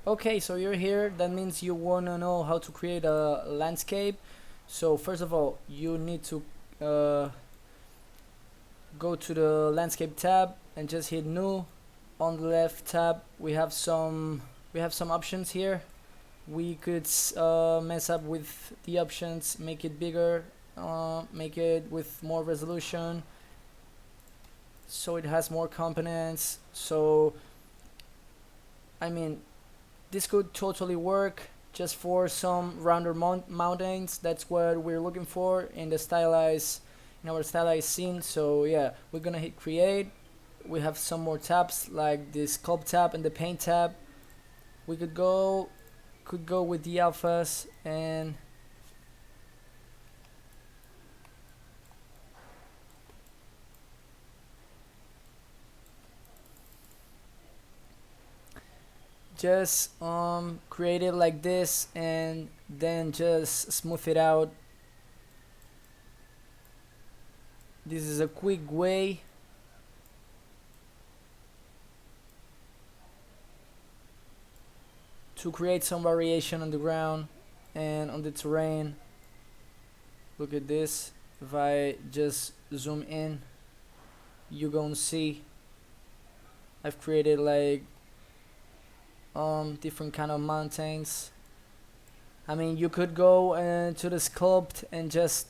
Okay, so you're here. That means you want to know how to create a landscape. So first of all, you need to go to the landscape tab and just hit new. On the left tab, we have some options here. We could mess up with the options, make it bigger, make it with more resolution, so it has more components. So I mean, this could totally work just for some rounder mountains. That's what we're looking for in our stylized scene. So yeah, we're gonna hit create. We have some more tabs like the sculpt tab and the paint tab. We could go with the alphas and just create it like this and then just smooth it out. This is a quick way to create some variation on the ground and on the terrain. Look at this. If I just zoom in, you gonna see I've created like different kind of mountains. I mean, you could go to the sculpt and just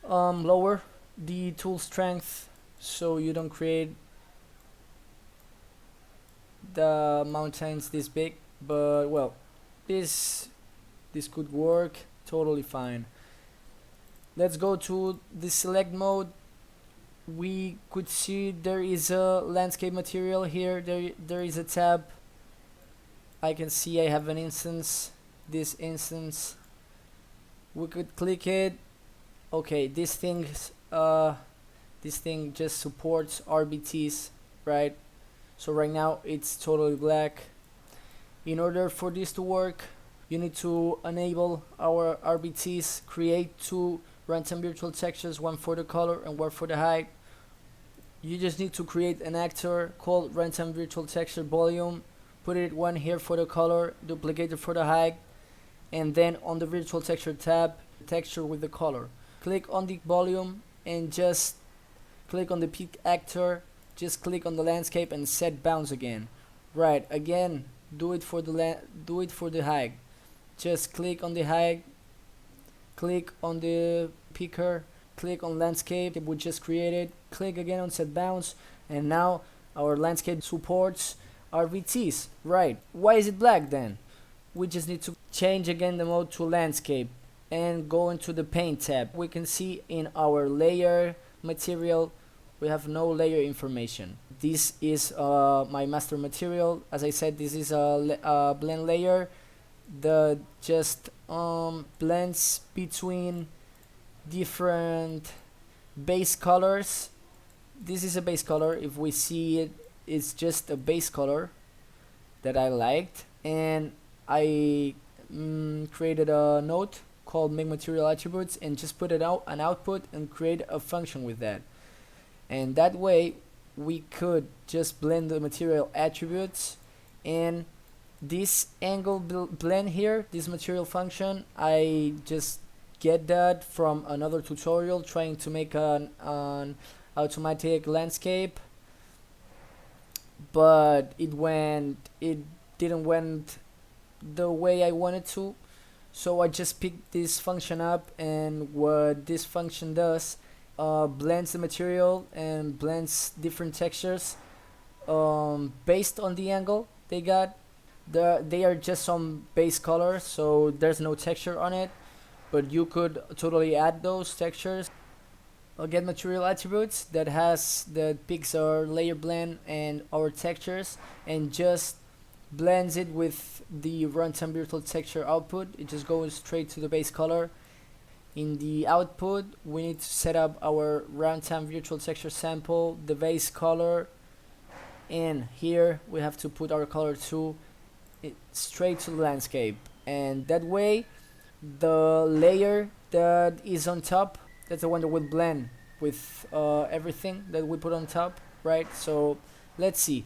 lower the tool strength so you don't create the mountains this big. But well, this could work totally fine. Let's go to the select mode. We could see there is a landscape material here. There is a tab. I can see I have an instance. This instance, we could click it. Okay, this thing just supports RBTs, right? So right now it's totally black. In order for this to work, you need to enable our RBTs, create two random virtual textures, one for the color and one for the height. You just need to create an actor called random virtual texture volume, put it one here for the color, duplicate it for the height, and then on the virtual texture tab, texture with the color. Click on the volume and just click on the peak actor, just click on the landscape and set bounds again. Right, again, do it for the height. Just click on the height, click on the picker, click on landscape we just created, click again on set bounds, and now our landscape supports RVTs. Right, why is it black then? We just need to change again the mode to landscape and go into the paint tab. We can see in our layer material we have no layer information. This is my master material. As I said, this is a blend layer that just blends between different base colors. This is a base color. If we see it, it's just a base color that I liked, and I created a node called make material attributes and just put it out an output and create a function with that. And that way we could just blend the material attributes. And this angle blend here, this material function, I just get that from another tutorial trying to make an automatic landscape, but it didn't went the way I wanted to. So I just picked this function up, and what this function does, blends the material and blends different textures based on the angle they got. They are just some base colors, so there's no texture on it, but you could totally add those textures. Get material attributes that picks our layer blend and our textures and just blends it with the runtime virtual texture output. It just goes straight to the base color. In the output, we need to set up our runtime virtual texture sample, the base color, and here we have to put our color to straight to the landscape. And that way, the layer that is on top, that's the one that will blend with everything that we put on top, right? So let's see.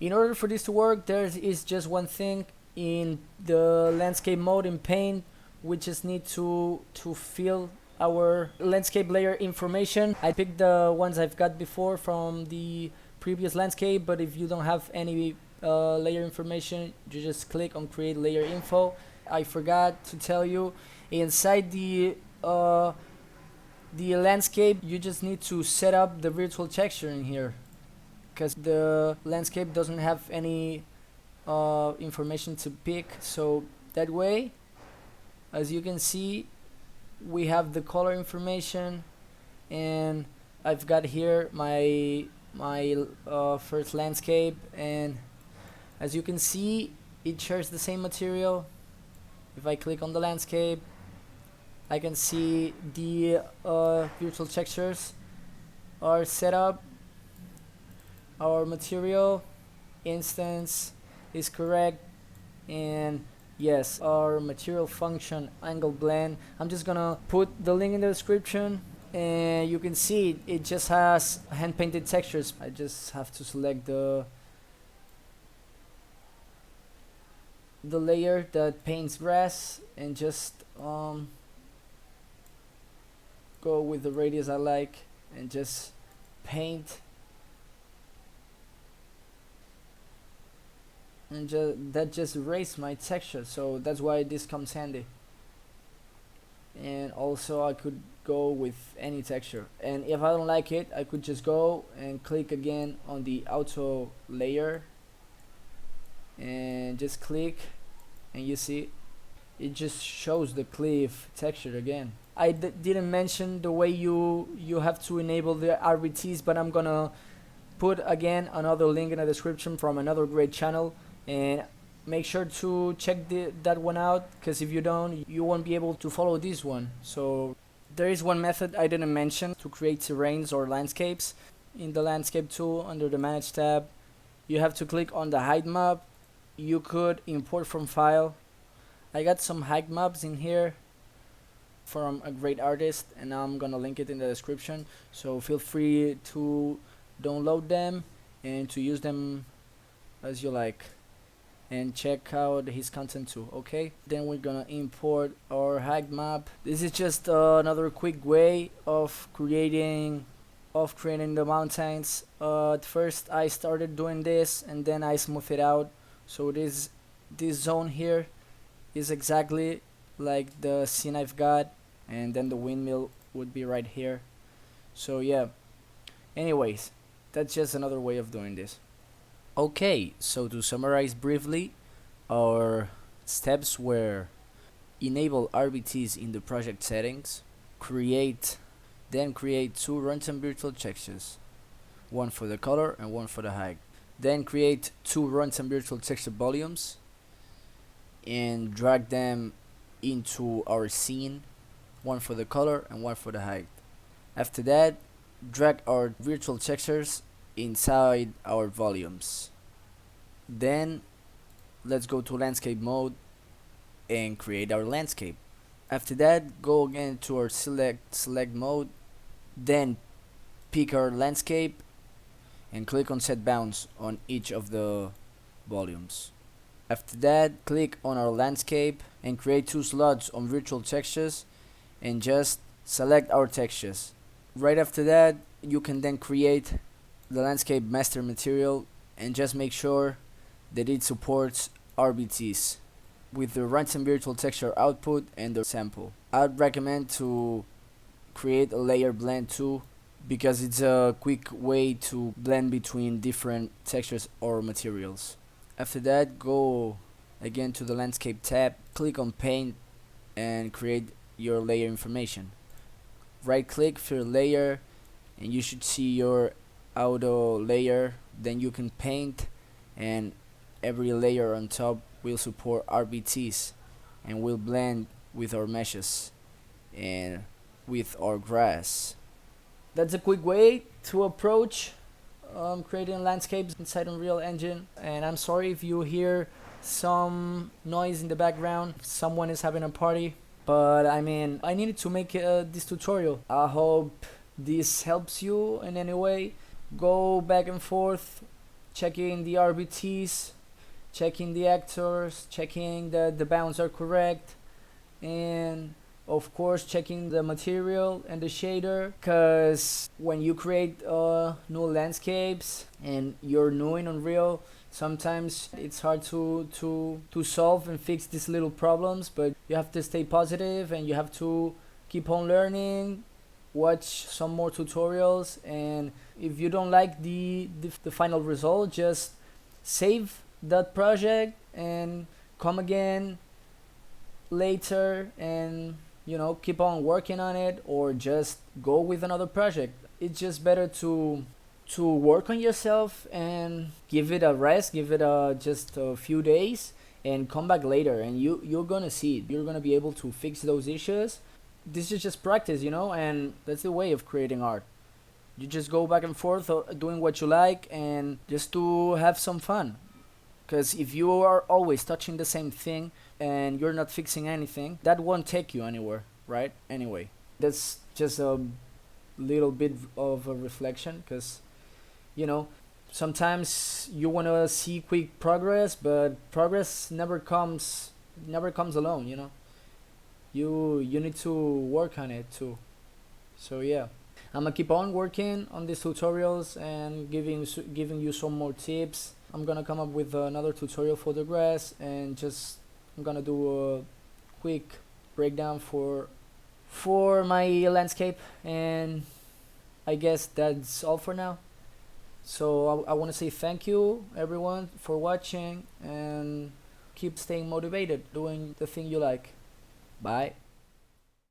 In order for this to work, there is just one thing. In the landscape mode in paint, we just need to fill our landscape layer information. I picked the ones I've got before from the previous landscape, but if you don't have any layer information, you just click on create layer info. I forgot to tell you, inside the landscape, you just need to set up the virtual texture in here, because the landscape doesn't have any information to pick. So that way, as you can see, we have the color information, and I've got here my first landscape, and as you can see, it shares the same material. If I click on the landscape, I can see the virtual textures are set up. Our material instance is correct, and yes, our material function AngleBlend. I'm just gonna put the link in the description, and you can see it just has hand painted textures. I just have to select the layer that paints grass, and just go with the radius I like, and just paint, and that just erased my texture. So that's why this comes handy. And also I could go with any texture, and if I don't like it, I could just go and click again on the auto layer and just click, and you see it just shows the cliff texture again. I didn't mention the way you have to enable the RBTs, but I'm gonna put again another link in the description from another great channel, and make sure to check that one out, because if you don't, you won't be able to follow this one. So there is one method I didn't mention to create terrains or landscapes. In the landscape tool, under the manage tab, you have to click on the height map. You could import from file. I got some height maps in here from a great artist, and I'm gonna link it in the description, so feel free to download them and to use them as you like, and check out his content too. Okay, then we're gonna import our height map. This is just another quick way of creating the mountains. At first I started doing this, and then I smooth it out, so this zone here is exactly like the scene I've got, and then the windmill would be right here. So yeah, anyways, that's just another way of doing this. Okay, so to summarize briefly, our steps were: enable RBTs in the project settings, then create two runtime virtual textures, one for the color and one for the height. Then create two runtime virtual texture volumes and drag them into our scene, one for the color and one for the height. After that, drag our virtual textures inside our volumes. Then let's go to landscape mode and create our landscape. After that, go again to our select mode, then pick our landscape and click on set bounds on each of the volumes. After that, click on our landscape and create two slots on virtual textures, and just select our textures. Right after that, you can then create the landscape master material, and just make sure that it supports RBTs with the runtime virtual texture output and the sample. I'd recommend to create a layer blend too, because it's a quick way to blend between different textures or materials. After that, go again to the landscape tab, click on paint, and create your layer information. Right click for your layer, and you should see your auto layer. Then you can paint, and every layer on top will support RBTs and will blend with our meshes and with our grass. That's a quick way to approach creating landscapes inside Unreal Engine. And I'm sorry if you hear some noise in the background. Someone is having a party. But I mean, I needed to make this tutorial. I hope this helps you in any way. Go back and forth checking the RBTs, checking the actors, checking that the bounds are correct, and of course checking the material and the shader, because when you create new landscapes and you're new in Unreal, sometimes it's hard to solve and fix these little problems, but you have to stay positive and you have to keep on learning, watch some more tutorials, and if you don't like the final result, just save that project and come again later and keep on working on it, or just go with another project. It's just better to work on yourself and give it a rest, give it just a few days, and come back later, and you're gonna see it. You're gonna be able to fix those issues. This is just practice, and that's the way of creating art. You just go back and forth doing what you like, and just to have some fun. Because if you are always touching the same thing and you're not fixing anything, that won't take you anywhere, right? Anyway, that's just a little bit of a reflection, because sometimes you want to see quick progress, but progress never comes alone. You need to work on it too. So yeah, I'm gonna keep on working on these tutorials and giving you some more tips. I'm gonna come up with another tutorial for the grass, and just I'm gonna do a quick breakdown for my landscape, and I guess that's all for now. So I want to say thank you everyone for watching, and keep staying motivated doing the thing you like. Bye.